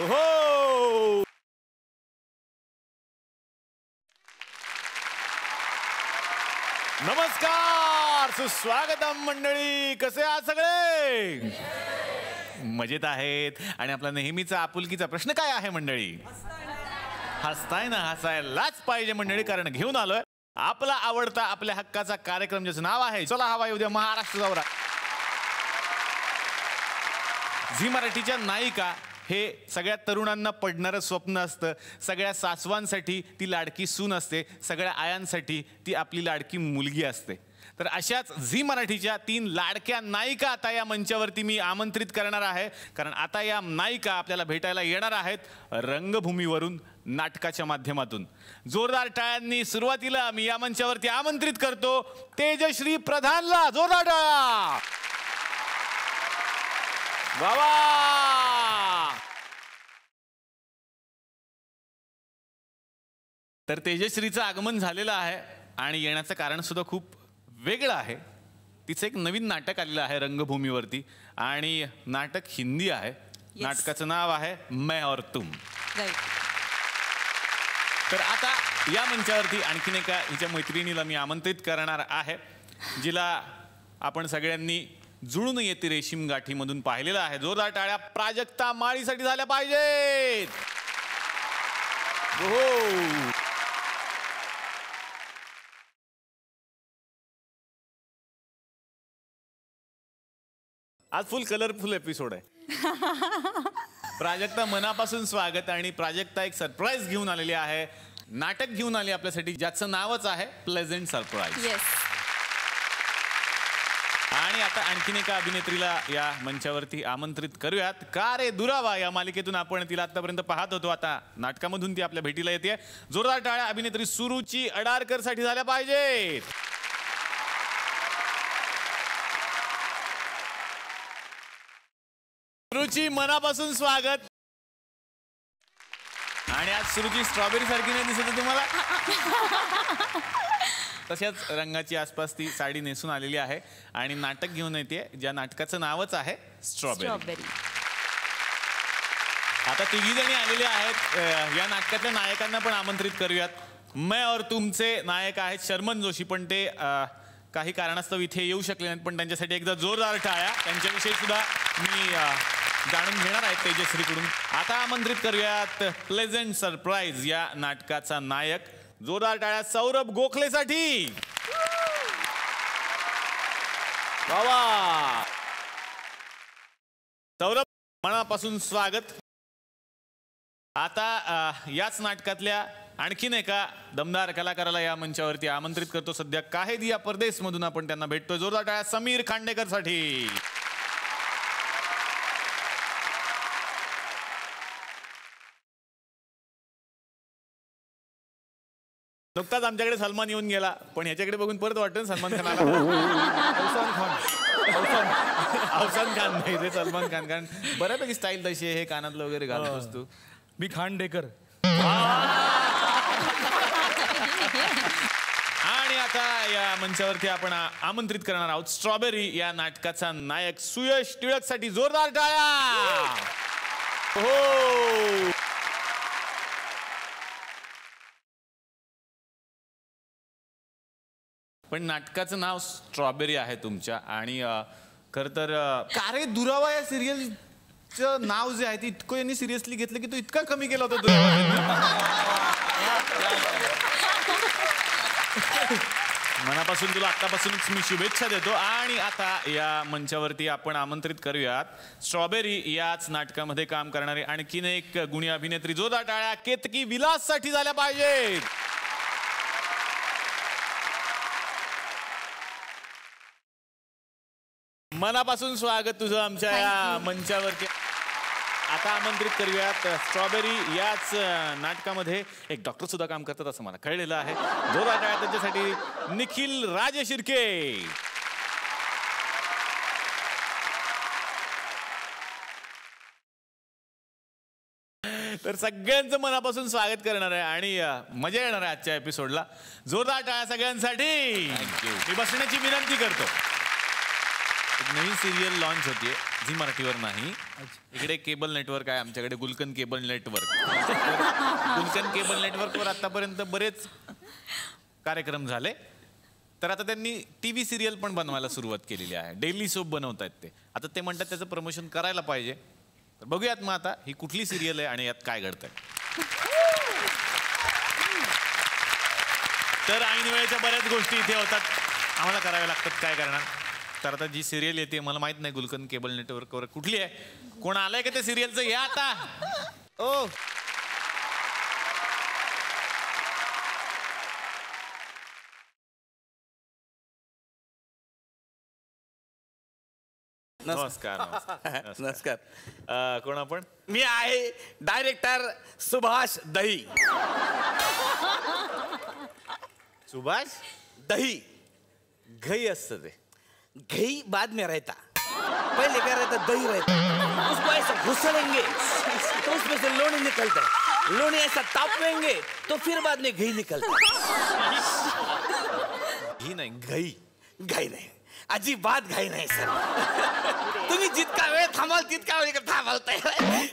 हो नमस्कार, सुस्वागतम मंडळी. कसे आहात सगळे? मजेत आहेत. आणि आपला नेहमीचा आपुलकीचा प्रश्न काय आहे मंडळी? हसताय ना? हसायलाच पाहिजे मंडळी, कारण घेऊन आलोय आपला आवडता आपल्या हक्काचा कार्यक्रम, ज्याचं नाव आहे चला हवा येऊ द्या महाराष्ट्र दौरा. झी मराठीच्या नायिका हे सगळ्या तरुणांना पडणारं स्वप्न असतं. सगळ्या सासवांसाठी ती लाडकी सून असते, सगळ्या आयांसाठी ती आपली लाडकी मुलगी असते. तर अशाच झी मराठीच्या 3 लाडक्या नायिका आता या मंचावरती मी आमंत्रित करणार आहे. कारण आता या नायिका आपल्याला भेटायला येणार आहेत रंगभूमीवरून, नाटकाच्या माध्यमातून. जोरदार टाळ्यांनी सुरुवातीला मी या मंचावरती आमंत्रित करतो तेजश्री प्रधानला. जोरदार टाळ्या. बाबा तर तेजश्रीचं आगमन झालेलं आहे आणि येण्याचं कारण सुद्धा खूप वेगळं आहे. तिचं एक नवीन नाटक आलेलं आहे रंगभूमीवरती आणि नाटक हिंदी आहे. नाटकाचं नाव आहे मैं और तुम. तर आता या मंचावरती आणखीन एका हिच्या मैत्रिणीला मी आमंत्रित करणार आहे, जिला आपण सगळ्यांनी जुळून येते रेशीम गाठीमधून पाहिलेलं आहे. जोरदार टाळ्या प्राजक्ता माळीसाठी झाल्या पाहिजेत. हो आज फुल कलरफुल एपिसोड आहे. प्राजक्ता मनापासून स्वागत. आणि प्राजक्ता एक सरप्राईज घेऊन आलेली आहे, नाटक घेऊन आली आपल्यासाठी, ज्याचं नावच आहे प्लेझेंट सरप्राईज. आणि आता आणखीन एका अभिनेत्रीला या मंचावरती आमंत्रित करूयात. का रे दुरावा या मालिकेतून आपण तिला आतापर्यंत पाहत होतो, आता नाटकामधून ती आपल्या भेटीला येते. जोरदार टाळ्या अभिनेत्री सुरुची अडारकर साठी झाल्या पाहिजेत. सुरुची मनापासून स्वागत. आणि आज सुरुची स्ट्रॉबेरी सारखी नाही दिसत तुम्हाला? तशाच रंगाची आसपास ती साडी नेसून आलेली आहे आणि नाटक घेऊन येते, ज्या नाटकाचं नावच आहे स्ट्रॉबेरी. आता तिघी जणी आलेले आहेत. या नाटकातल्या नायकांना पण आमंत्रित करूयात. मैं और तुमचे नायक आहेत शर्मन जोशी, पण ते काही कारणास्तव इथे येऊ शकले नाहीत. पण त्यांच्यासाठी एकदा जोरदार टाळ्या. त्यांच्याविषयी सुद्धा मी जाणून घेणार आहे तेजश्रीकडून. आता आमंत्रित करूयात प्लेझेंट सरप्राईज या नाटकाचा नायक. जोरदार टाळ्या सौरभ गोखलेसाठी. बाबा सौरभ मनापासून स्वागत. आता याच नाटकातल्या आणखीन एका दमदार कलाकाराला या मंचावरती आमंत्रित करतो. सध्या काहे दिया परदेस मधून आपण त्यांना भेटतोय. जोरदार टाळ्या समीर खांडेकर साठी. नुकताच आमच्याकडे सलमान येऊन गेला, पण ह्याच्याकडे बघून परत वाटतं सलमान खान आला. अफसान खान नाही रे, सलमान खान. कारण बऱ्यापैकी स्टाईल तशी आहे, हे कानातलं वगैरे घालतोस तू. मी खांडेकर. आणि आता या मंचावरती आपण आमंत्रित करणार आहोत स्ट्रॉबेरी या नाटकाचा नायक सुयश टिळक साठी. जोरदार टाळ्या. हो पण नाटकाचं नाव स्ट्रॉबेरी आहे तुमच्या. आणि खर तर का रे दुरावा या सिरियलचं नाव जे आहे ते इतकं यांनी सिरियसली घेतलं की तो इतका कमी केला होता दुरावा. मनापासून तुला आतापासूनच मी शुभेच्छा देतो. आणि आता या मंचावरती आपण आमंत्रित करूयात स्ट्रॉबेरी याच नाटकामध्ये काम करणारे आणखीन एक गुणी अभिनेत्री. जोरदार टाळ्या केतकी विलास साठी झाल्या पाहिजेत. मनापासून स्वागत तुझं आमच्या या मंचावरती. आता आमंत्रित करूयात स्ट्रॉबेरी याच नाटकामध्ये एक डॉक्टर सुद्धा काम करतात असं मला कळलेलं आहे. जोरदार टाळ्या त्यांच्यासाठी निखिल राजे शिर्के. तर सगळ्यांचं मनापासून स्वागत करणार आहे आणि मजा येणार आहे आजच्या एपिसोडला. जोरदार टाळ्या सगळ्यांसाठी. मी बसण्याची विनंती करतो. एक नवीन सिरियल लॉन्च होतीये झी मराठीवर नाही. इकडे केबल नेटवर्क आहे आमच्याकडे, गुलकन केबल नेटवर्क. गुलकन केबल नेटवर्कवर आतापर्यंत बरेच कार्यक्रम झाले. तर आता त्यांनी TV सिरियल पण बनवायला सुरुवात केलेली आहे. डेली सोप बनवतायत ते. आता ते म्हणतात त्याचं प्रमोशन करायला पाहिजे. तर बघूयात मग आता ही कुठली सिरियल आहे आणि यात काय घडतंय. तर ऐन वेळेच्या बऱ्याच गोष्टी इथे होतात, आम्हाला कराव्या लागतात, काय करणार. तर आता जी सिरियल येते मला माहित नाही गुलकन केबल नेटवर्कवर कुठली आहे. कोण आलंय का त्या सिरियलचं? या आता. ओ नमस्कार. नमस्कार. कोण आपण? मी आहे डायरेक्टर सुभाष दही. सुभाष दही. घई असतं ते. घी बाद में रहता, पहले क्या रहता, दही रहता. उसको ऐसा घुसड़ेंगे तो उसमें से लोणी निकलता है. लोणी ऐसा तापेंगे तो फिर बाद में घी निकलता है. घी नाही, घई. घाई नाही, अजिबात घाई नाही सर. तुम्ही जितका वेळ थांबाल तितका वेळ थांबवताय.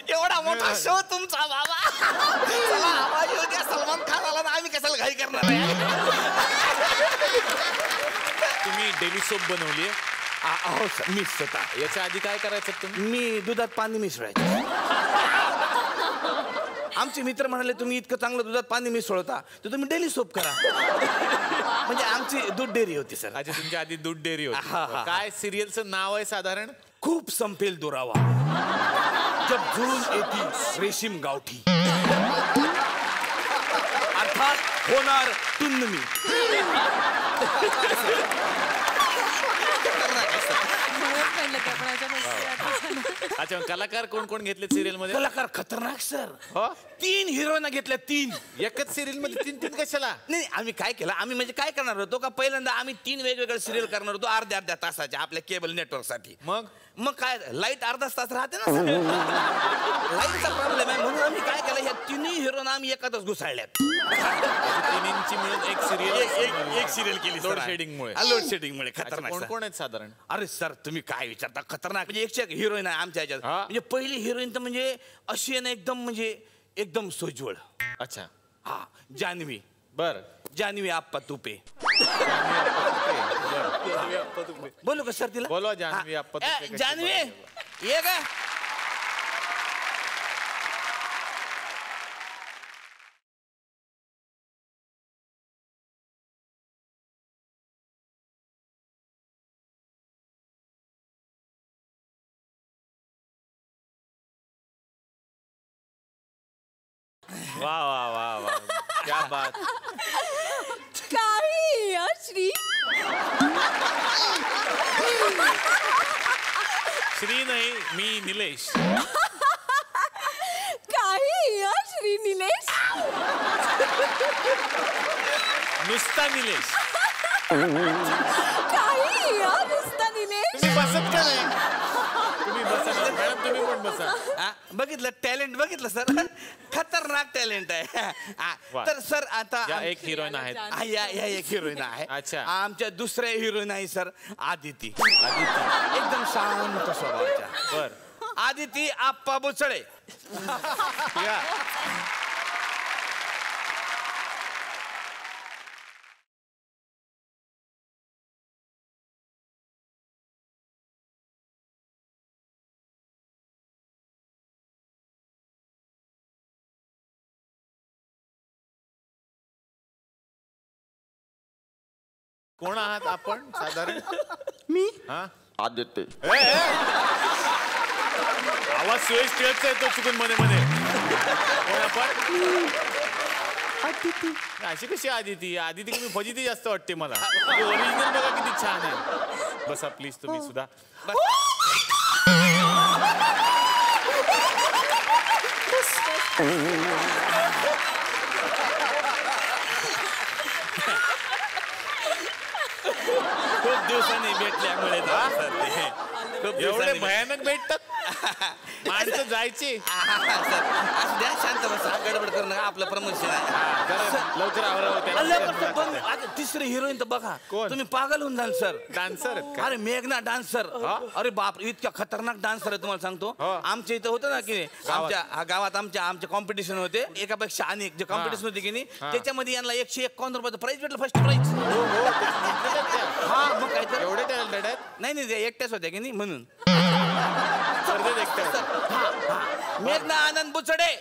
एवढा मोठा शो तुमचा बाबा. चला आवाज येऊ द्या. सलमान खान आला ना, आम्ही कशाला घाई करणार आहे. तुम्ही डेली सोप बनवली आहे? हो सर, मी स्वतः. याच्या आधी काय करायचं तुम्ही? मी दुधात पाणी मिसळायचं. आमचे मित्र म्हणाले तुम्ही इतकं चांगलं दुधात पाणी मिसळता तर तुम्ही डेली सोप करा. म्हणजे आमची दूध डेअरी होती सर. अच्छा, तुमच्या आधी दूध डेअरी होती. हा, हा. काय सिरियलचं नाव आहे साधारण? खूप संपेल दुरावा जब जुळून येती रेशीम गावठी. अर्थात होणार तुन्नमी. अच्छा, कलाकार कोण कोण घेतले सिरियल मध्ये? कलाकार खतरनाक सर. हो? 3 हिरोईन घेतल्या. 3 एकच सिरियल मध्ये 3 कशाला? नाही, आम्ही काय केलं, आम्ही म्हणजे काय करणार होतो का पहिल्यांदा आम्ही 3 वेगवेगळे सिरियल करणार होतो अर्ध्या तासाच्या आपल्या केबल नेटवर्क साठी. मग काय लाईट अर्धा तास राहते ना सर. लाईटचा प्रॉब्लेम आहे म्हणून आम्ही काय केलं, ह्या 3 हिरोईन आम्ही एकातच घुसाळल्यात. तिन्हींची मिळून एक सिरियल केली लोड शेडिंग मुळे. लोड शेडिंग मुळे. खतरनाक. कोण कोण आहेत साधारण? अरे सर तुम्ही काय विचारता, खतरनाक म्हणजे एकशे एक हिरोईन आहे आमच्या ह्याच्यात. म्हणजे पहिली हिरोईन तर म्हणजे अशी आहे ना, एकदम म्हणजे एकदम सोज्वळ. अच्छा. हा, जान्हवी. बर. जान्हवी आप्पा तुपे. बोलू का सर तिला? बोलो जान्हवी आप्पा तुपे. जान्हवी ये का? वाह वाह वाह वाह, क्या बात. काही श्री श्री नाही, मी निलेश. काही श्री निलेश. नुसता निलेश. काही नुसता निलेश. तुम्ही बसत का नाही? तुम्ही बसा ना मॅडम, तुम्ही पण बसा. बघितलं टॅलेंट, बघितलं सर. खतरनाक टॅलेंट आहे. तर सर आता या एक हिरोईन आहेत. या एक हिरोईन आहे. अच्छा. आमच्या दुसऱ्या हिरोईन आहे सर आदिती. एकदम शांत स्वभावाच्या. बर. आदिती आप्पा बुचळे. या. कोण आहात आपण साधारण? मी हा, आदित्य. आवाज सुयश टिळकचा येतो चुकून मध्ये मध्ये. कोण आपण? अतिथी. अशी कशी आदिती? आदिती कमी फजिती जास्त वाटते मला. ओरिजिनल बघा किती छान आहे. बसा प्लीज तुम्ही सुद्धा. खूप दिवसांनी भेटल्यामुळे एवढे भयानक भेटतात. माणसं जायची. असं द्या, शांत बसा, गडबड करू नका, आपलं प्रमोशन आहे. लवकर आवरा. तिसरी हिरोईन तर बघा, कोण? तुम्ही पागल होऊन जाल सर. डान्सर अरे मेघना डान्सर. अरे बाप, इतक्या खतरनाक डान्सर आहे तुम्हाला सांगतो. आमच्या इथं होतं ना की आमच्या गावात आमच्या कॉम्पिटिशन होते, एकापेक्षा अनेक जे कॉम्पिटिशन होते की नाही, त्याच्यामध्ये यांना 151 रुपयाचं प्राइज भेटलं, फर्स्ट प्राइज. हा मग काय तर एवढे टॅलेंटेड आहेत. नाही ते एकट्याच होत्या की नाही म्हणून. स्पर्धेत एकट्या. मेघना आनंद बुचडे.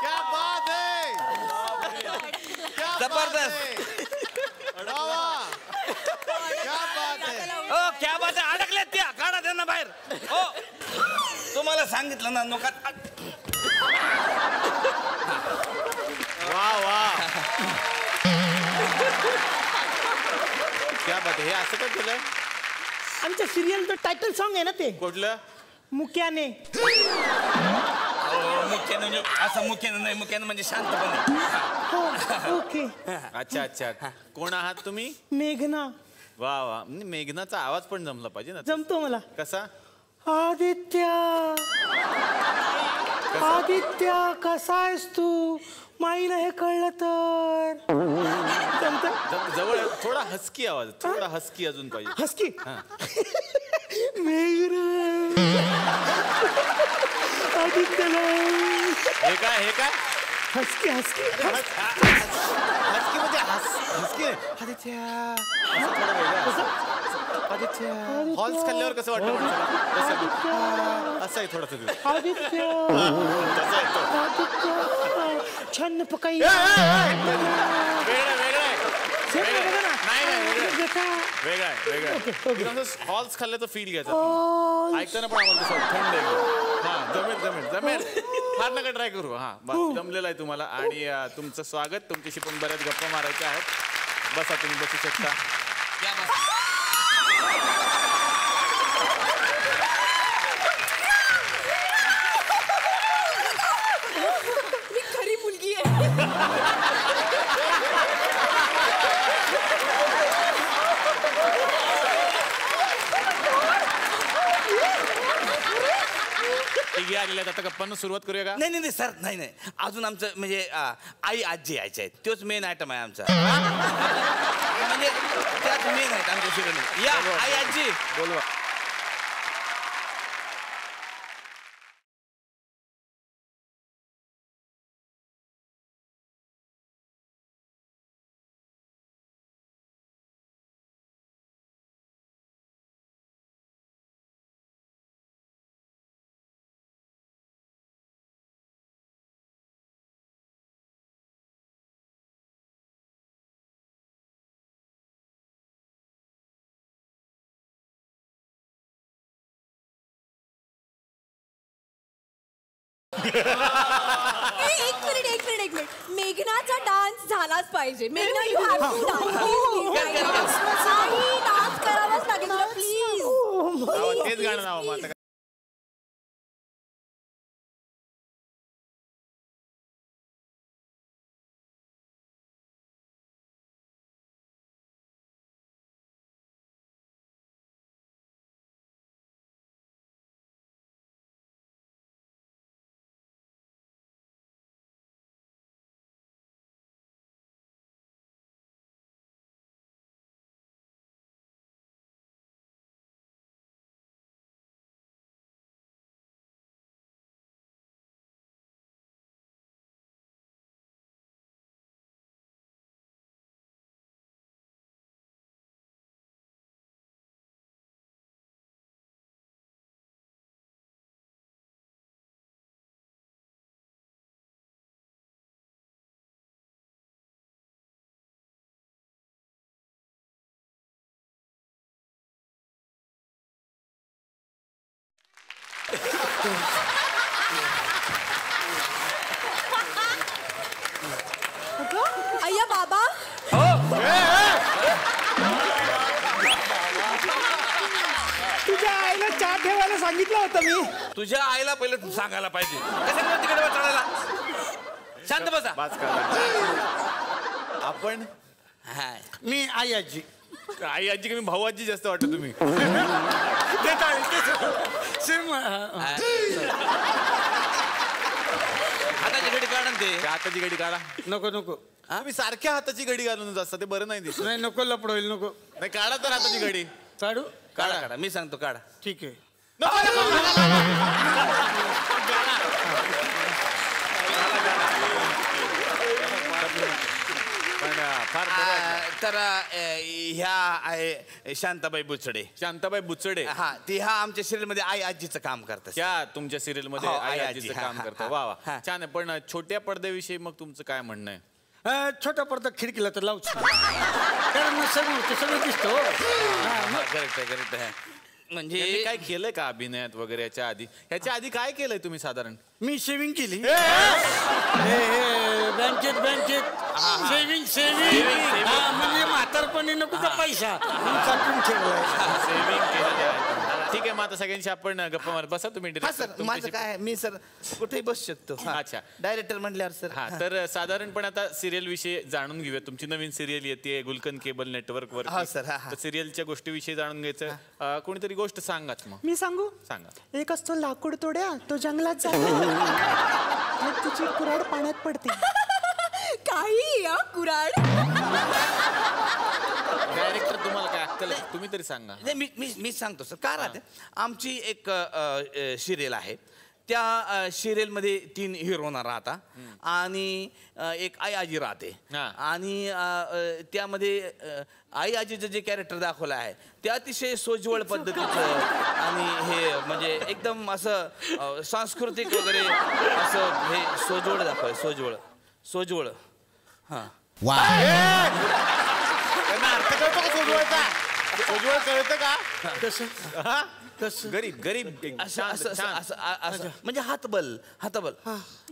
क्या बात है. जबरदस्त. क्या बात है. ओ क्या बात आहे, अडकल्यात त्या, काढा त्यांना बाहेर. हो तुम्हाला सांगितलं ना नका. वा वा. क्या बात आहे. हे असं काय केलं. आमच्या सिरियलचं टायटल सॉन्ग आहे ना ते, कुठलं. मुक्याने. मुख्यानं म्हणजे असं मुख्यानं नाही, मुख्यानं म्हणजे शांतपणे. ओके. अच्छा अच्छा. कोण आहात तुम्ही. मेघना. वा वा. मेघनाचा आवाज पण जमला पाहिजे ना. जमतो मला. कसा. आदित्या, आदित्या कसा आहेस तू, माईला हे कळलं तर. जवळ थोडा हस्की आवाज, थोडा हस्की अजून पाहिजे. हसकी. मेघना, आदित्यला. हे काय हसकी हसकी. हस्की म्हणजे हस्की नाही. आदित्य असं थोडं वेगळं. आदित्य हॉल्स खाल्ल्यावर कसं वाटतं माणसाला, असं आहे थोडंसं. आदित्य, तसं आहे तो. आदित्य छान पकाई. वेगळं वेगळं आहे. हॉल्स खाल्ल्याचं फील घ्यायचं. ऐकताना पण आम्हाला तसं थंड आहे. हा जमेल. फार नका ट्राय करू. हा जमलेलं आहे तुम्हाला. आणि तुमचं स्वागत. तुमच्याशी पण बऱ्याच गप्पा मारायच्या आहेत. बसा, तुम्ही बसू शकता. मी खरी मुलगी आहे. तिघी आलेल्या आहेत. आता गप्पांना सुरुवात करूया का. नाही सर, नाही अजून आमचं म्हणजे आई आजी यायच्या आहेत, तोच मेन आयटम आहे आमचा. म्हणजे त्याच मेन आहेत आमच्या सिरियल. या आई आजी बोलवा. एक मिनिट. मेघनाचा डान्स झालाच पाहिजे. मेघना, you have to dance. Dance करावाच लागेल तुला, प्लीज. तेच गाणं नाव मग आता. सांगितलं होतं मी. तुझ्या आईला पहिलं तू सांगायला पाहिजे कशाला तिकडे चढायला. शांत बसा. आपण मी आई आजी. आई आजी कमी भाऊ आजी जास्त वाटत तुम्ही. सेम. हाताची घडी काढा ते. हाताची घडी काढा. नको नको. तुम्ही सारख्या हाताची घडी घालूनच असता ते बरं नाही दिसत. नाही नको लपड होईल नको. नाही काढा तर हाताची घडी. काढू. काढा काढा मी सांगतो काढा. ठीक आहे. फार तर ह्या आहे शांताबाई बुचडे. शांताबाई बुचडे. हा ती आमच्या सिरियल मध्ये आई आजीचं काम करतात. त्या तुमच्या सिरियल मध्ये हो, आई आई आजीचं आजी. काम हा, करतं. हा, वा वा हा. छान आहे. पण छोट्या पडद्याविषयी मग तुमचं काय म्हणणं आहे? छोटा पडदा खिडकीला तर लावच. कारण मग सगळं दिसतो. करेक्ट आहे करेक्ट आहे. म्हणजे म्हणजे काय केलंय का अभिनयात वगैरे याच्या आधी? ह्याच्या आधी काय केलंय तुम्ही साधारण? मी शेविंग केली. बँकेत सेविंग म्हणजे म्हातारपणी नको का पैसा साठवून ठेवलाय. सेव्हिंग केलं. ठीक आहे. मग आता सगळ्यांशी आपण गप्पा मार. बसा तुम्ही. हा सर माझं काय मी सर कुठेही बसू शकतो. अच्छा. डायरेक्टर म्हटल्यावर सर. हा तर साधारणपणे आता सिरियल विषयी जाणून घेऊया. तुमची नवीन सिरियल येते गुलकन केबल नेटवर्क वर. हा सर. हा सिरियलच्या गोष्टीविषयी जाणून घ्यायचं. कोणीतरी गोष्ट सांगाच मग. मी सांगू. सांगा. एक असतो लाकूड तोड्या तो जंगलात जातो आणि तिची कुऱ्हाड पाण्यात पडते. काही कुराड. डायरेक्टर तुम्हाला काय अक्कल आहे? तुम्ही तरी सांगा. नाही मी सांगतो सर. काय राहते आमची एक सिरियल आहे. त्या सिरियलमध्ये 3 हिरोना राहता आणि एक आई आजी राहते. आणि त्यामध्ये आई आजीचं जे कॅरेक्टर दाखवलं आहे ते अतिशय सोज्वळ पद्धतीचं आणि हे म्हणजे एकदम असं सांस्कृतिक वगैरे असं हे सोज्वळ दाखवलं. सोज्वळ. हां अर्थ कळतो का सोजवळचा? सोजवळ कळतं का? कसं गरीब गरीब असं म्हणजे हातबल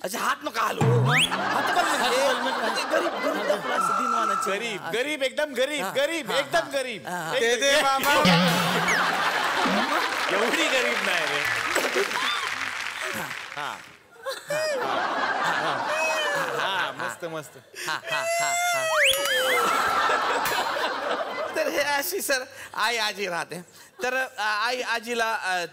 अच्छा हात नका हलू. हातबल म्हणजे गरीब गरीब एकदम गरीब एकदम गरीब. एवढी गरीब नाही रे. हा मस्त मस्त. तर हे अशी सर आई आजी राहते. तर आई आजीला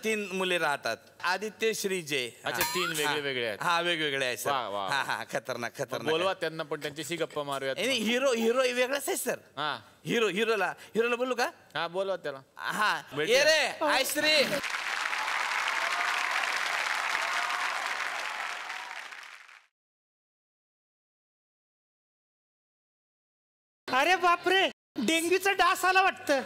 3 मुले राहतात. आदित्य श्रीजय. अच्छा 3 वेगळे आहेत. हा वेगवेगळे आहे सर. वा, वा. हा खतरनाक बोलवा त्यांना पण त्यांच्याशी गप्पा मारूयात. हिरो वेगळाच आहे सर. हा हिरोला बोलू का? हा बोलवा त्याला. हा ये रे आयश्री. अरे बापरे डेंग्यूचा डास आला वाटतं.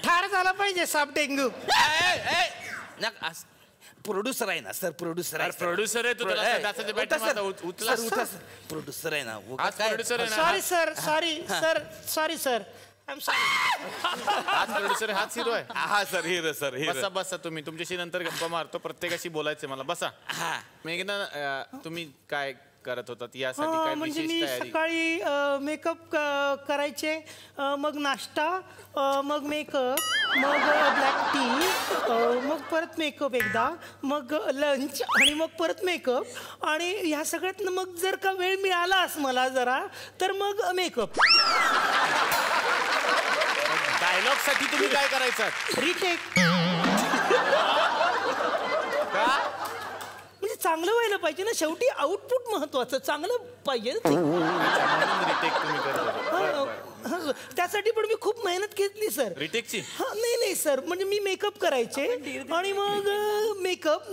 ठार झाला पाहिजे साप डेंग्यू. प्रोड्युसर आहे ना सर. प्रोड्युसर आहे. प्रोड्युसर आहे तू. डासाच्या बॅटरी उचला. प्रोड्युसर आहे ना. प्रोड्युसर आहे ना. सॉरी सर हाच प्रोड्युसर हाच हिरो आहे. हा सर हिरो सर. बसा बसा तुम्ही. तुमच्याशी नंतर गप्पा मारतो. प्रत्येकाशी बोलायचं मला. बसा. मेघना तुम्ही काय करत होतात यासाठी काय म्हणजे विशेष मी तयारी? सकाळी मेकअप करायचे, मग नाश्ता, मग मेकअप, मग ब्लॅक टी, मग परत मेकअप एकदा, मग लंच आणि मग परत मेकअप आणि ह्या सगळ्यातनं मग जर का वेळ मिळालाच मला जरा तर मग मेकअप. डायलॉग साठी तुम्ही काय करायचं? रिटेक. म्हणजे चांगलं व्हायला पाहिजे ना. शेवटी आउटपुट महत्वाचं. चांगलं पाहिजे. रिटेक तुम्ही करत. त्यासाठी पण मी खूप मेहनत घेतली सर. रिटेकची? नाही सर. म्हणजे मी मेकअप करायचे आणि मग मेकअप.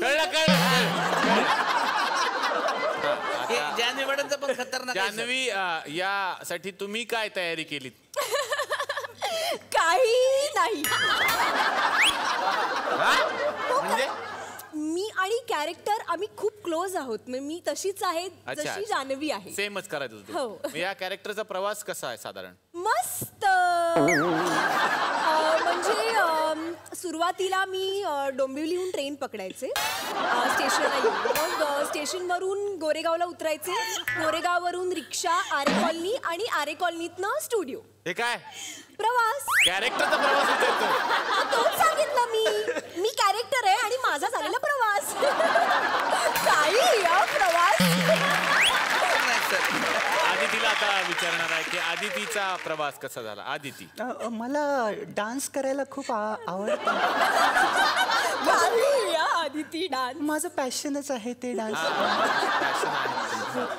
जान्हवी मॅडमचं पण खतरनाक. जान्हवी यासाठी तुम्ही काय तयारी केली? काही नाही. म्हणजे मी आणि कॅरेक्टर आम्ही खूप क्लोज आहोत. मी तशीच आहे जशी जान्हवी आहे. सेमच करायचं हो. होतं. या कॅरेक्टरचा प्रवास कसा आहे साधारण? मस्त. म्हणजे सुरुवातीला मी डोंबिवलीहून ट्रेन पकडायचे स्टेशनला येऊन. मग स्टेशनवरून गोरेगावला उतरायचे. गोरेगाववरून रिक्षा आरे कॉलनी आणि आरे कॉलनीतनं स्टुडिओ. हे काय प्रवास. कॅरेक्टरचा प्रवास विचारतो. तोच सांगितलं मी कॅरेक्टर आहे आणि माझा झालेला प्रवास. काही प्रवास. आदितीला आता विचारणार आहे की आदितीचा प्रवास कसा झाला. आदिती. मला डान्स करायला खूप आवडतं. आदिती डान्स माझं पॅशनच आहे ते डान्स.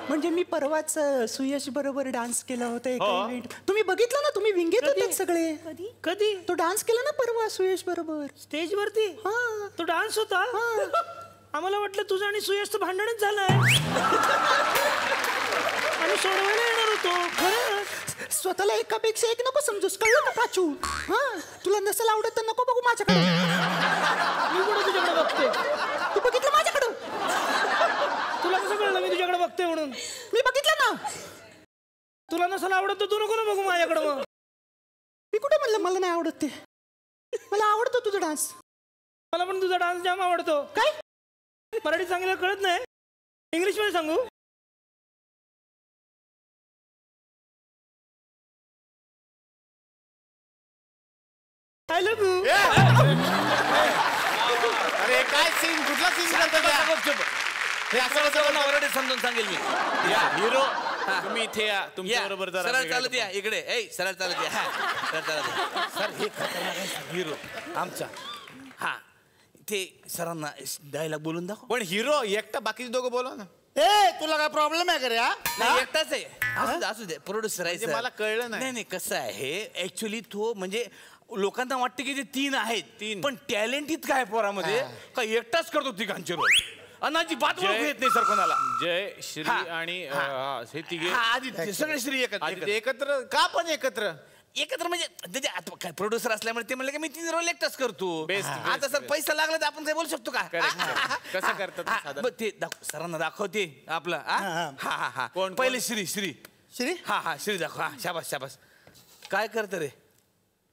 म्हणजे मी परवाच सुयश बरोबर डान्स केला होता एका इव्हेंट. तुम्ही बघितलं ना, तुम्ही विंगेत होते सगळे. कधी तो डान्स केला ना परवा सुयश बरोबर स्टेज वरती. हा तो डान्स होता. आम्हाला वाटलं तुझं आणि सुयशचं भांडणच झालंय. आम्ही सोडवायला येणार होतो. खरं स्वतःला एकापेक्षा एक नको समजूस, कळलं का प्राचू. हा तुला नसेल आवडत तर नको बघू माझ्याकडे. मी कुठं तुझ्याकडे बघते. तू बघितलं माझ्याकडं. तुला कसं कळलं मी तुझ्याकडे बघते म्हणून. मी बघितलं ना. तुला नसेल आवडत तर तू नको ना बघू माझ्याकडे. मग मी कुठे म्हणलं मला नाही आवडत ते. मला आवडतो तुझा डान्स. मला पण तुझा डान्स जाम आवडतो. काय मराठी सांगायला कळत नाही, इंग्लिश मध्ये सांगू. I love you. अरे काय सीन, कुठला सीन करतो. हे असं ऑलरेडी समजून सांगेल मी. हिरो तुम्ही इथे या, तुमच्या बरोबर जरा सरळ चालत या इकडे. सरळ चालत या. सरळ चालत. सर हे हिरो आमचा. हा ते सरांना डायलॉग बोलून दाखव. पण हिरो एकटा, बाकीचे दोघं बोलवा ना. तुला काय प्रॉब्लेम आहे का रे. नाही एकटाच आहे. असू दे प्रोड्युसर आहे. मला कळलं नाही. नाही कसं आहे ऍक्च्युली तो म्हणजे लोकांना वाटतं की ते 3 आहेत. 3 पण टॅलेंट इतकं आहे पोरामध्ये का एकटाच करतो तिघांचे रोल. अनाजी बात येत नाही सर कोणाला. जय श्री आणि हे तिघे आदित्य सगळे श्री एकत्र का. पण एकत्र म्हणजे त्याचे आता काय प्रोड्युसर असल्यामुळे ते म्हणले की मी 3 रोल एकटाच करतो. आता सर पैसा लागला तर आपण काय बोलू शकतो का. कसं करतात ते सरांना दाखवते आपलं. हा कोण पहिले श्री श्री श्री. हा श्री दाखव. हा शाबास शाबास. काय करत रे.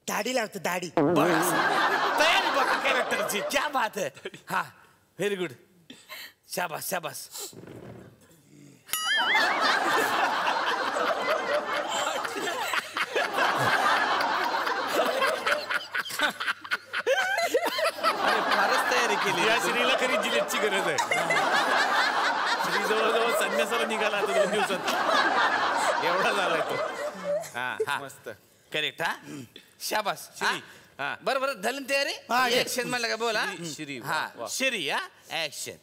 दाढी लावतो दाढी. तयारी बघा कॅरेक्टरची. क्या बात आहे. हा व्हेरी गुड. शाबास शाबास. फारच तयारी केली. या श्रीला खरी जिलेटची गरज आहे. श्री जवळजवळ संन्यासाला निघाला आता 2 दिवसात. एवढा झालाय तो. हा मस्त करेक्ट. हा शाबास श्री. हा बरोबर झाली तयारी. ऍक्शन म्हणलं का बोला. श्री. हा श्री. हा ऍक्शन.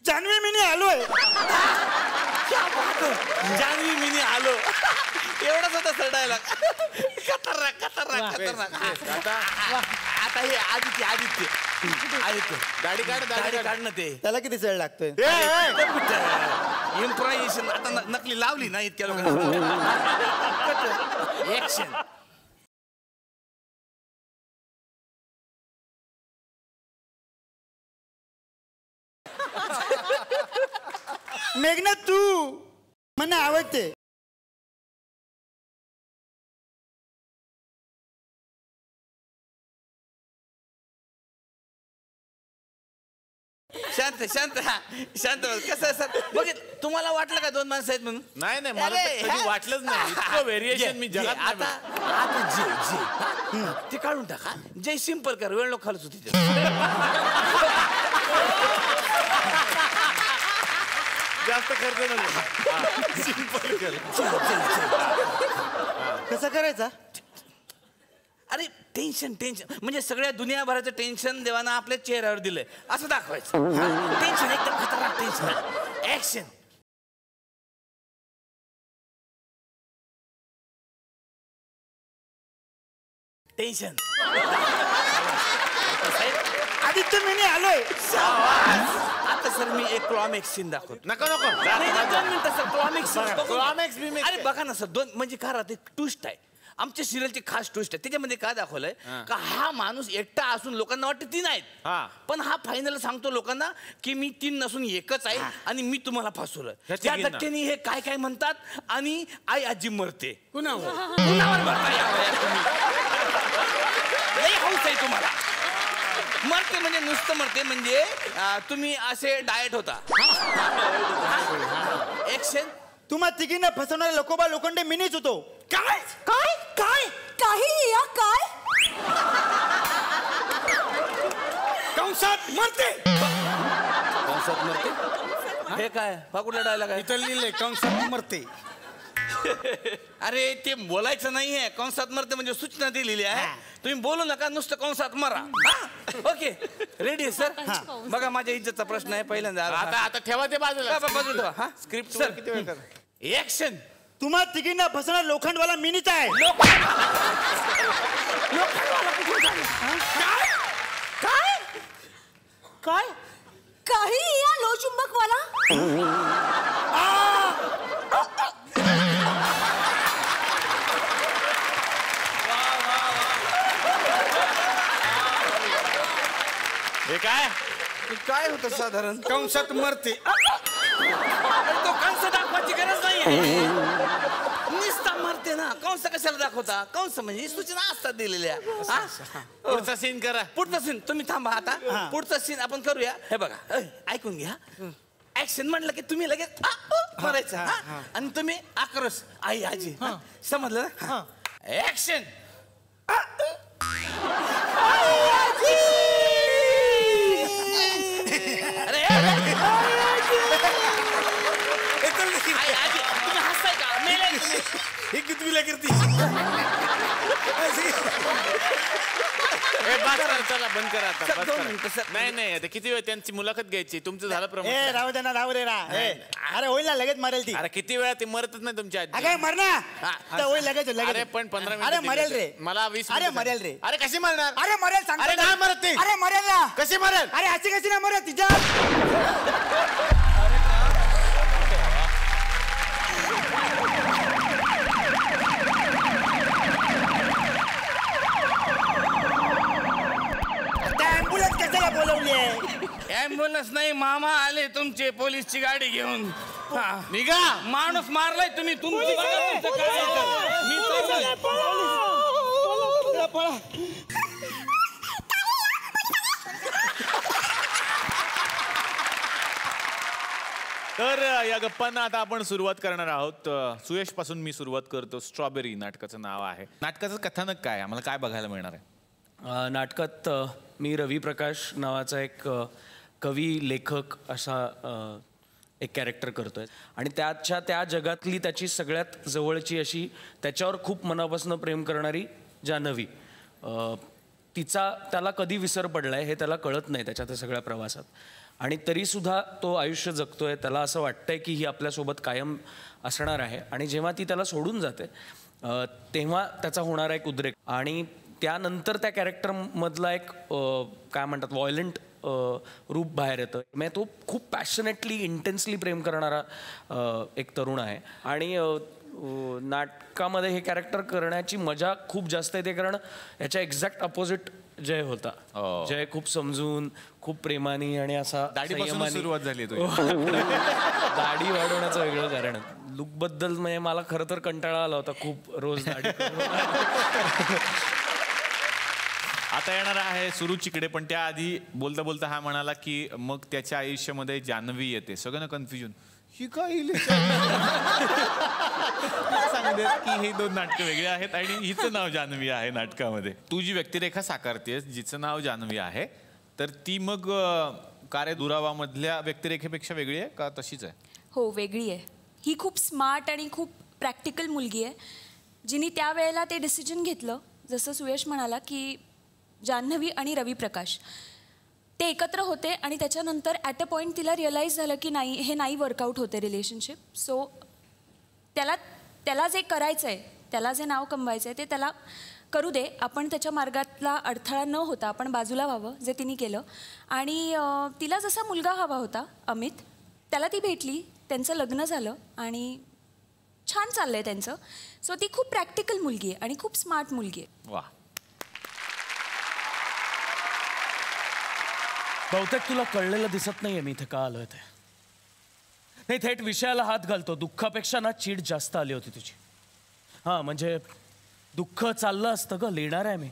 जान्हवी मी आलोय. जान्हवी मी आलो. एवढाच होता सर डायलॉग. खतरनाक खतरनाक खतरनाक. आता हे आदित्य आदित्य आदित्य दाढी काढणं ते त्याला किती चढ लागतोय. इम्प्रोव्हायझेशन आता नकली लावली ना इतक्या लोकांना. ऍक्शन. मेघना तू मला आवडते. शांत शांत शांत. कसं सर बघ तुम्हाला वाटलं का 2 माणसं आहेत म्हणून. नाही मला तर कधी वाटलंच नाही. इतकं व्हेरिएशन मी जगात नाही बघितलं. आता जे ते काढून टाका. जय सिंपल कर. वेळ लोक खालच होती. जास्त खर्च नको. सिंपल कर. कसं करायचा. अरे टेन्शन टेन्शन म्हणजे सगळ्या दुनियाभराचं टेन्शन देवानं आपल्या चेहऱ्यावर दिलंय असं दाखवायचं. टेन्शन एकदम खतरनाक टेन्शन. ऍक्शन. टेन्शन. आदित्य मी आलोय. आता सर मी एक क्लायमॅक्स सीन दाखवतो. नको 2 मिनिटं सर. क्लायमॅक्स मी अरे बघा ना सर 2 म्हणजे काय राहते ट्विस्ट आहे. आमच्या सिरियलची खास ट्विस्ट आहे. त्याच्यामध्ये काय दाखवलंय का हा माणूस एकटा असून लोकांना वाटतं 3 आहेत. पण हा फायनल सांगतो लोकांना की मी 3 नसून एकच आहे आणि मी तुम्हाला फसवलं. त्या धक्क्याने हे काय काय म्हणतात आणि आई आजी मरते. कुणावर मरता यावं तुम्हाला. मरते म्हणजे नुसतं मरते म्हणजे तुम्ही असे डाएट होता. ऍक्शन. तुम्हा तिघींना फसवणारे लोकोबा लोखंडे मीच होतो. काय काय काय काही या काय कंसात मरते. कंसात मरते. हे काय कुठला डायलॉग आहे? इथं लिहिले कंसात मरते. अरे ते बोलायचं नाहीये. कंसात मरते म्हणजे सूचना दिलेली आहे. तुम्ही बोलू नका, नुसतं कंसात मरा. Okay ready sir. बघा माझ्या इज्जतचा प्रश्न आहे पहिल्यांदा. आता ठेवा ते बाजूला. बाजूला स्क्रिप्ट सर किती वेळ कर. ऍक्शन. तुम्हा तिघींना फसवणार लोखंडवाला मीच आहे. काय काय काही या लोहचुंबकवाला हे काय काय होतं साधारण? कंसात मरते. तो कंस दाखवायची गरज नाही. निस्ता मरते ना. कंस कशाला दाखवता? कंस म्हणजे सूचना असतात दिलेल्या. पुढचा सीन करा. पुढचा सीन तुम्ही थांबा आता. पुढचा सीन आपण करूया. हे बघा ऐकून घ्या. ऍक्शन म्हटलं की तुम्ही लगेच मरायचं. आणि तुम्ही आक्रोश आई आजी. समजलं ना? ऍक्शन. अरे आई आजी तुम्ही हसताय का? मेले तुम्ही. हे कितवीला करती? चला बंद करा आता. सर, बस दोन करा. मिनिटं, सर. नाही आता किती वेळ त्यांची मुलाखत घ्यायची. तुमचं झालं ए प्रमोशन. राहू दे ना राहू दे ना. अरे होईल ना लगेच मरेल ती. अरे किती वेळा ते मरतच नाही तुमच्या आजी. अगं मर ना. तर होईल लगेच लगेच. अरे पण 15 मिनिटं अरे दिली मरेल होती. रे. मला 20 अरे मिनिटं मरेल झाली. रे. अरे कशी मरणार? अरे मरेल सांगतो. अरे नाही मरत ती. अरे मरेल ना. कशी मरेल? अरे अशी कशी ना मरेल तिच्या. ऍम्ब्युलन्स कशाला बोलवली आहे? ऍम्ब्युलन्स नाही मामा आले तुमचे पोलीसची गाडी घेऊन. निघा. माणूस मारलाय तुम्ही. तुमची बघा तुमचं काय आहे तर. मी चाललोय. तर या गप्पांना आता आपण सुरुवात करणार आहोत. सुयश पासून मी सुरुवात करतो. स्ट्रॉबेरी नाटकाचं नाव आहे. नाटकाचं कथानक काय? आम्हाला काय बघायला मिळणार आहे? नाटकात मी रवी प्रकाश नावाचा एक कवी लेखक असा एक कॅरेक्टर करतोय आणि त्या जगातली त्याची सगळ्यात जवळची अशी त्याच्यावर खूप मनापासून प्रेम करणारी जान्हवी. त्याला कधी विसर पडलाय हे त्याला कळत नाही त्याच्या त्या सगळ्या प्रवासात. आणि तरीसुद्धा तो आयुष्य जगतोय. त्याला असं वाटतंय की ही आपल्यासोबत कायम असणार आहे. आणि जेव्हा ती त्याला सोडून जाते तेव्हा त्याचा होणारा एक उद्रेक आणि त्यानंतर त्या कॅरेक्टरमधला एक काय म्हणतात व्हायलंट रूप बाहेर येतं. म्हणजे तो खूप पॅशनेटली इंटेन्सली प्रेम करणारा एक तरुण आहे. आणि नाटकामध्ये हे कॅरेक्टर करण्याची मजा खूप जास्त येते कारण याच्या एक्झॅक्ट अपोजिट जय होता. जय खूप समजून खूप प्रेमाने आणि असा दाढीपासून सुरुवात झाली तुझी. दाढी वाढवण्याचं वेगळं कारण. लुक बद्दल म्हणजे मला खरं तर कंटाळा आला होता खूप रोज दाढी. आता येणार आहे सुरू चिकडे. पण त्याआधी बोलता बोलता हा म्हणाला की मग त्याच्या आयुष्यामध्ये जान्हवी येते. सगळ्यांना कन्फ्युजन. ही काय सांगू देत की हे दोन नाटकं वेगळी आहेत आणि हिचं नाव जान्हवी आहे नाटकामध्ये. तू जी व्यक्तिरेखा साकारतेस जिचं नाव जान्हवी आहे तर ती मग कार्य दुरावामधल्या व्यक्तिरेखेपेक्षा वेगळी आहे का तशीच आहे? हो वेगळी आहे. ही खूप स्मार्ट आणि खूप प्रॅक्टिकल मुलगी आहे जिने त्यावेळेला ते डिसिजन घेतलं जसं सुयश म्हणाला की जान्हवी आणि रवी प्रकाश ते एकत्र होते आणि त्याच्यानंतर ॲट अ पॉईंट तिला रिअलाईज झालं की नाही हे नाही वर्कआउट होते रिलेशनशिप. सो त्याला जे करायचं आहे त्याला जे नाव कमवायचं आहे ते त्याला करू दे. आपण त्याच्या मार्गातला अडथळा न होता आपण बाजूला व्हावं जे तिने केलं. आणि तिला जसा मुलगा हवा होता अमित त्याला ती भेटली. त्यांचं लग्न झालं आणि छान चाललंय त्यांचं. सो ती खूप प्रॅक्टिकल मुलगी आहे आणि खूप स्मार्ट मुलगी आहे. वा. बहुतेक तुला कळलेलं दिसत नाहीये मी इथे का आलोय ते. नाही थेट विषयाला हात घालतो. दुःखापेक्षा ना चीड जास्त आली होती तुझी. हां म्हणजे दुःख चाललं असतं ग लिहिणार आहे मी.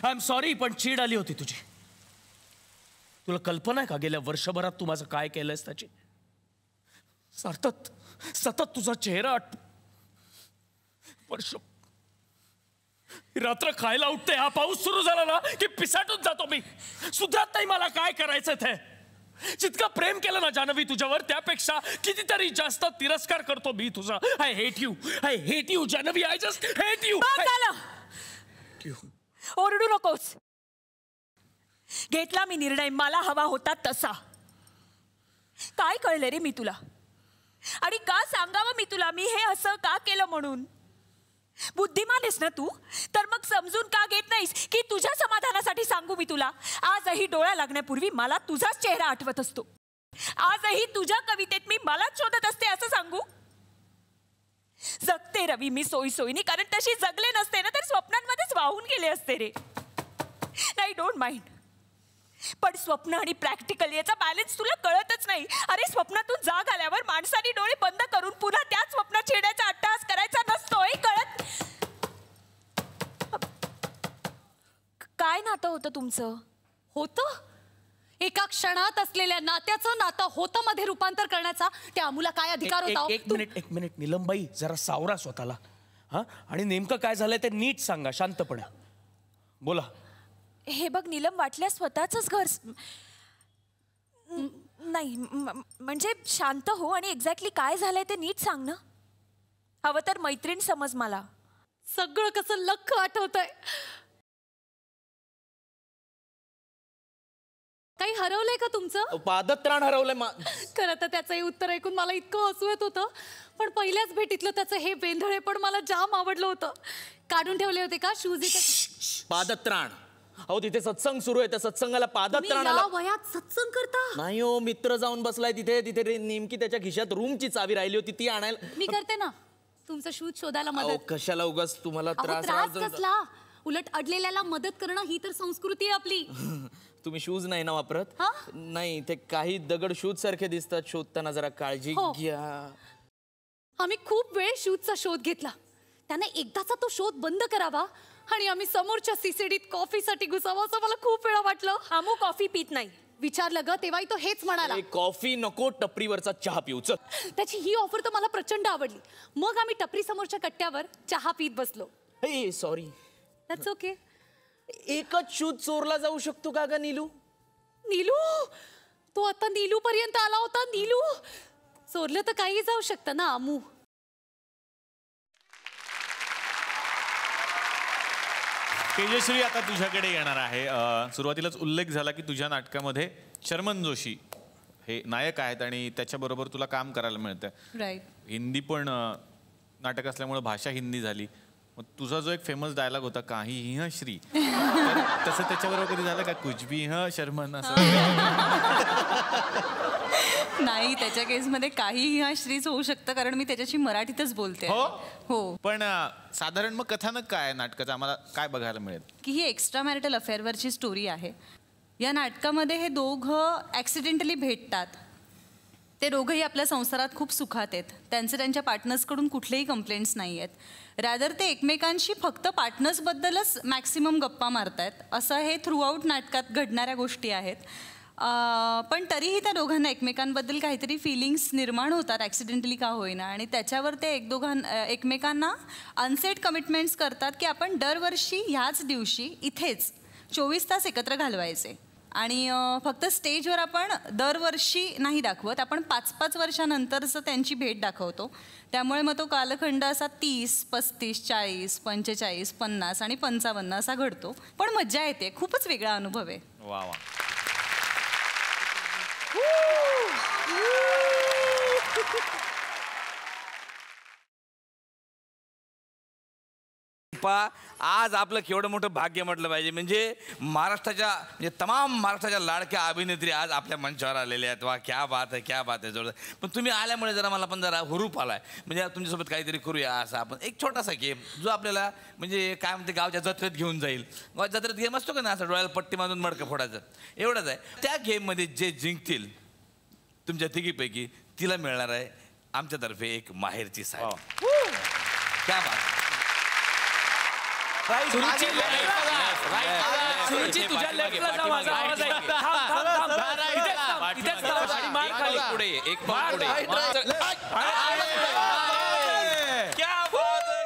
आय एम सॉरी पण चीड आली होती तुझी. तुला कल्पना आहे का गेल्या वर्षभरात तू माझं काय केलंयस त्याची? सतत सतत तुझा चेहरा वर्ष रात्र खायला उठते, हा पाऊस सुरू झाला ना की पिसाटून जातो मी. सुधरत नाही मला काय करायचं ते. जितका प्रेम केलं ना जानवी तुझ्यावर त्यापेक्षा कितीतरी जास्त तिरस्कार करतो मी तुझा. I hate you Janhvi, I just hate you. ओरडू नकोस. घेतला मी निर्णय, मला हवा होता तसा. काय कळलं रे मी तुला? आणि का सांगावं मी तुला मी हे असं का केलं म्हणून? बुद्धिमान आहेस ना तू, तर मग समजून का घेत नाहीस की तुझ्या समाधानासाठी सांगू मी तुला? आजही डोळा लागण्यापूर्वी मला तुझाच चेहरा आठवत असतो. आजही तुझ्या कवितेत मी मलाच शोधत असते असं सांगू? जगते रवी मी सोयीने, कारण तशी जगले नसते ना तर स्वप्नांमध्येच वाहून गेले असते रे. नाही, डोंट माइंड. पण स्वप्न आणि प्रॅक्टिकल याचा बॅलन्स तुला कळतच नाही. अरे स्वप्नातून जाग आल्यावर माणसाने डोळे बंद करून पुन्हा त्याच स्वप्नात छेडायचा अट्टहास करायचा नसतोय, कळत? काय नातं होतं तुमचं? होतं एका क्षणात असलेल्या नात्याचं नातं होतं मध्ये रूपांतर करण्याचा त्या अमूला काय अधिकार होता? एक मिनिट नीलमबाई, जरा सावरा स्वतःला. हा, आणि नेमकं काय झालंय ते नीट सांगा शांतपणे. बोला. हे बघ नीलम, वाटल्या स्वतःच घर नाही, म्हणजे शांत हो आणि एक्झॅक्टली काय झालंय ते नीट सांग ना. हवं तर मैत्रीण समज मला. सगळं कसं लख आठवतंय. काही हरवलंय का तुमचं? पादत्राण हरवलंय. खरं तर त्याचं हे उत्तर ऐकून मला इतकं हसू येत होतं, पण पहिल्याच भेटीतलं त्याचं हे वेंधळे पण मला जाम आवडलं होतं. काढून ठेवले होते का शूज? पादत्राण. अहो तिथे सत्संग सुरू आहे, त्या सत्संगाला पादत्राण वयात सत्संग करता? नाही हो, मित्र जाऊन बसलाय तिथे नेमकी त्याच्या खिशात रूमची चावी राहिली होती, ती आणायला मी करते ना तुमचा शूज शोधायला मदत. कशाला उगाच तुम्हाला त्रास कसला? उलट अडलेल्याला मदत करणं ही तर संस्कृती आहे आपली. तुम्ही शूज नाही ना वापरत? नाही, ते काही दगड शूज सारखे दिसतात, शोधताना जरा काळजी घ्या. आम्ही खूप वेळ शूजचा शोध घेतला. त्याने एकदाचा तो शोध बंद करावा आणि आम्ही समोरच्या सीसीडीत कॉफीसाठी घुसावं असं मला खूप वेळा वाटलं. आमू कॉफी पित नाही विचारलं ग तेव्हाही तो हेच म्हणाला, कॉफी नको, टपरीवरचा चहा पिऊच. त्याची ही ऑफर तर मला प्रचंड आवडली. मग आम्ही टपरी समोरच्या कट्ट्यावर चहा पीत बसलो. Sorry, that's okay. एकच शूज चोरला जाऊ शकतो का ग नीलू? नीलू, तो आता नीलू पर्यंत आला होता. नीलू चोरलं तर काही जाऊ शकतं ना आमू. तेजश्री, आता तुझ्याकडे येणार आहे. सुरुवातीलाच उल्लेख झाला की तुझ्या नाटकामध्ये शर्मन जोशी हे नायक आहेत आणि त्याच्याबरोबर तुला काम करायला मिळतं. राईट. हिंदी पण नाटक असल्यामुळे भाषा हिंदी झाली. मग तुझा जो एक फेमस डायलॉग होता काहीही ह श्री, तसं त्याच्याबरोबर कधी झालं का कुछ भी ह शर्मन असं? नाही, त्याच्या केसमध्ये काहीही हा श्रीच होऊ शकतं कारण मी त्याच्याशी मराठीतच बोलते. हो. पण साधारण मग कथानक काय नाटकाचं आम्हाला काय बघायला मिळेल? की ही एक्स्ट्रा मॅरिटल अफेअरवरची स्टोरी आहे. या नाटकामध्ये हे दोघं ॲक्सिडेंटली भेटतात. ते दोघंही आपल्या संसारात खूप सुखात आहेत. त्यांच्या पार्टनर्सकडून कुठलेही कंप्लेंट्स नाही आहेत. रॅदर ते एकमेकांशी फक्त पार्टनर्सबद्दलच मॅक्सिमम गप्पा मारतायत. असं हे थ्रूआउट नाटकात घडणाऱ्या गोष्टी आहेत. पण तरीही त्या दोघांना एकमेकांबद्दल काहीतरी फिलिंग्स निर्माण होतात ॲक्सिडेंटली का होईना, आणि त्याच्यावर ते एकमेकांना अनसेट कमिटमेंट्स करतात की आपण दरवर्षी ह्याच दिवशी इथेच 24 तास एकत्र घालवायचे. आणि फक्त स्टेजवर आपण दरवर्षी नाही दाखवत, आपण 5-5 वर्षानंतरचं त्यांची भेट दाखवतो. त्यामुळे मग तो कालखंड असा 30, 35, 40, 45, 50 आणि 55 असा घडतो. पण मज्जा येते, खूपच वेगळा अनुभव आहे. वा वा. आज आपलं केवढं मोठं भाग्य म्हटलं पाहिजे. म्हणजे तमाम महाराष्ट्राच्या लाडक्या अभिनेत्री आज आपल्या मंचावर आलेल्या आहेत. वा, क्या बात आहे, क्या बात आहे. जोरदार. पण तुम्ही आल्यामुळे जरा मला पण जरा हुरूप आलाय. म्हणजे तुमच्यासोबत काहीतरी करूया असं आपण एक छोटासा गेम जो आपल्याला म्हणजे काय म्हणते गावच्या जत्रेत घेऊन जाईल. जत्रेत गेम असतो का ना, असं डोळ्याला पट्टी बांधून मडकं फोडायचं, एवढंच आहे. त्या गेममध्ये जे जिंकतील तुमच्या तिघीपैकी तिला मिळणार आहे आमच्यातर्फे एक माहेरची साडी. क्या बात. सुरुची तुझ्या लेफ्टला जा, माझा आवाज आहे. इथेच थांब. आणि मार खाली. पुढे ये, एक पाऊल पुढे ये. क्या बात है.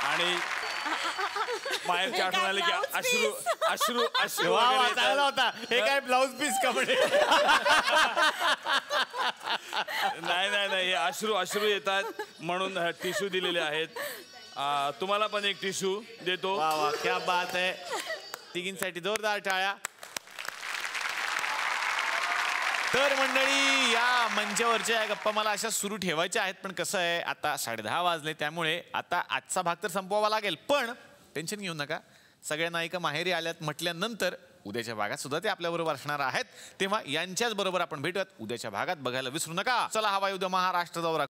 आणि बाहेरची आठवण आली की अश्रू अश्रू अश्रू वा वा, वगैरे चांगला येतात. होता. हे काय ब्लाऊज पीस कपडे. नाही नाही नाही, हे अश्रू अश्रू येतात म्हणून टिश्यू दिलेले आहेत. तुम्हाला पण एक टिश्यू देतो. वा वा, क्या बात आहे. तिघींसाठी जोरदार टाळ्या. तर मंडळी, या मंचावरच्या या गप्पा मला अशा सुरू ठेवायच्या आहेत, पण कसं आहे, आता 10:30 वाजले, त्यामुळे आता आजचा भाग तर संपवावा लागेल. पण टेन्शन घेऊ नका, सगळ्या नायिका माहेरी आल्यात म्हटल्यानंतर उद्याच्या भागात सुद्धा ते आपल्याबरोबर असणार आहेत. तेव्हा यांच्याच बरोबर आपण भेटूयात उद्याच्या भागात. बघायला विसरू नका. चला, हवा उद्या महाराष्ट्र दौरा.